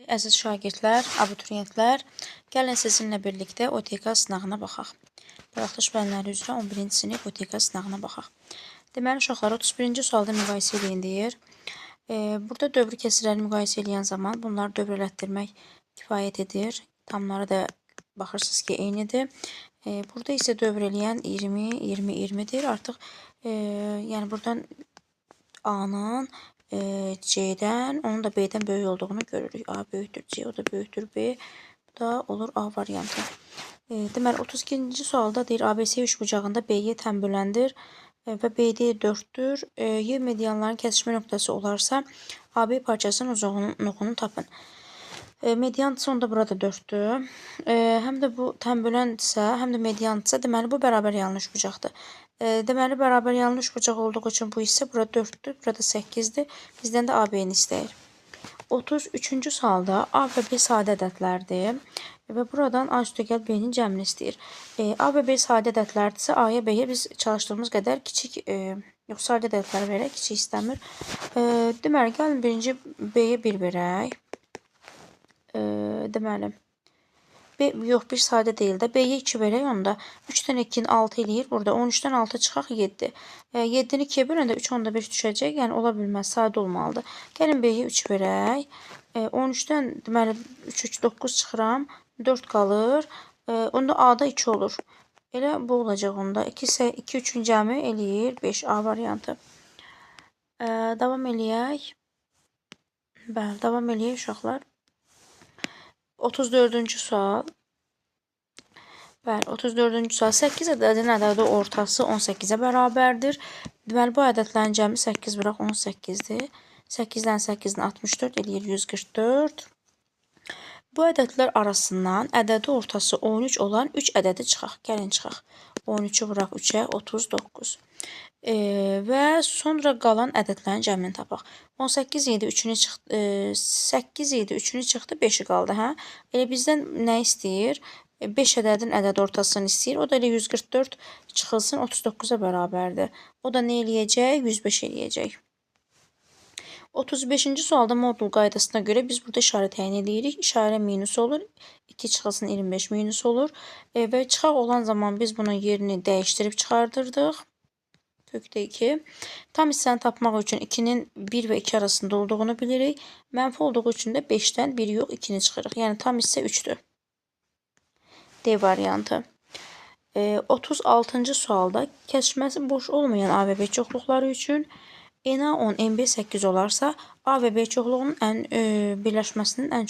Əziz şagirdlər, abituriyentlər, gəlin sizinlə birlikdə OTK sınağına baxaq. Buraxılış bölümləri üzrə 11-ci sinif OTK sınağına baxaq. Deməli, uşaqlar 31-ci sualda müqayisə eləyin deyir. Burada dövr kəsirləri müqayisə eləyən zaman bunları dövr elətdirmək kifayət edir. Tamları da baxırsınız ki, eynidir. Burada isə dövr eləyən 20, 20, 20-dir. Artıq yəni buradan A-nın C-dən, onun da B-dən böyük olduğunu görürük. A böyükdür C, o da böyükdür B. Bu da olur A variantı. Deməli, 32-ci sualda deyir, ABC üçbucağında B-yə tənböləndir və BD 4-dür. Y medianların kəsişmə nöqtəsi olarsa, AB parçasının uzunluğunu tapın. Median sonda burada 4-dür. Həm də bu tənböləndirsə, həm də mediandirsə, deməli, bu bərabər yanlış bucaqdır. Deməli, bərabər yanlış bucaq olduğu üçün bu hissə burada 4-dür, burada 8-dir. Bizdən də AB-ni istəyir. 33-cü sualda A və B sadə ədədlərdir və buradan A üstəgəl B-nin cəmini istəyir. A və B sadə ədədlərdirsə, A-ya B-yə biz çalışdığımız qədər kiçik, yox, sadə ədədlər verək, kiçik istəmir. Deməli, gəlin birinci B-yə 1 verək. Deməli, yox, bir sadə deyil də. B-yə 2 verək onda. 3-dən 2-ni 6 eləyir. Burada 13-dən 6 çıxaq 7. 7-ni 2-yə böləndə 3 onda 5 düşəcək. Yəni, ola bilməz. Sadə olmalıdır. Gəlin B-yə 3 verək. 13-dən deməli 3, 3, 9 çıxıram. 4 qalır. Onda A-da 2 olur. Elə bu olacaq onda. 2, 3-ün cəmi eləyir 5. A variantı. Davam eləyək. Bəli, davam eləyək uşaqlar. 34-cü sual. Bəli, 34-cü sual. 8 ədədin ədədi ortası 18-ə bərabərdir. Deməli, bu ədədlərin cəmi 8 vuraq 18-dir. 8-dən 8-dən 64 eləyir 144. Bu ədədlər arasından ədədi ortası 13 olan 3 ədədi çıxaq. Gəlin çıxaq. 13-ü vuraq 3-ə 39. Və sonra qalan ədədlərin cəmini tapaq. 18 7 3-ünü çıxdı, 8 7 3-ünü çıxdı, 5-i qaldı, hə? Elə bizdən nə istəyir? 5 ədədin ədəd ortasını istəyir. O da elə 144 çıxılsın 39-a bərabərdir. O da nə eləyəcək? 105 eləyəcək. 35-ci sualda modul qaydasına görə biz burada işarə təyin edirik. İşarə minus olur. 2 çıxılsın 25 minus olur. Və çıxaq olan zaman biz bunun yerini dəyişdirib çıxardırdıq. Kökdə 2. Tam hissəni tapmaq üçün 2-nin 1 və 2 arasında olduğunu bilirik. Mənfi olduğu üçün də 5-dən 1 yox 2-ni çıxırıq. Yəni tam hissə 3-dür. D variantı. 36-cı sualda kəsişməsi boş olmayan A və B çoxluqları üçün NA 10, NB 8 olarsa A və B çoxluğunun birləşməsinin ən